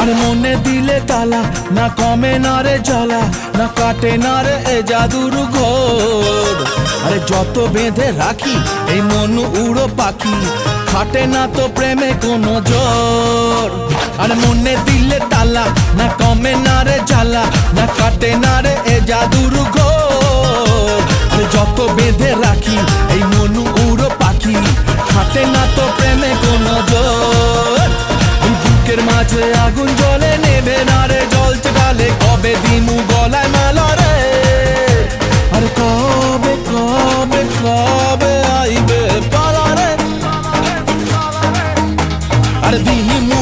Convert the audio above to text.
আর মনে দিলে তালা, না কমে না রে জ্বালা, না কাটে না রে এ জাদুর ঘোর। আরে যত বেঁধে রাখি এই মন উড়ো পাখি, খাটে না তো প্রেমে কোনো জোর। আর মনে দিলে তালা, না কমে না রে জ্বালা, না কাটে না রে এ জাদুর ঘোর। আরে যত বেঁধে রাখি এই মন উড়ো পাখি, খাটে না তো প্রেমে কোনো জোর। বুকের মাঝে আগুন জ্বলে, নেবে না রে জল চলে, কবে দিমু গলায় মালা রে। আর কবে কবে কবে আইবে পালা রে। আর দিমু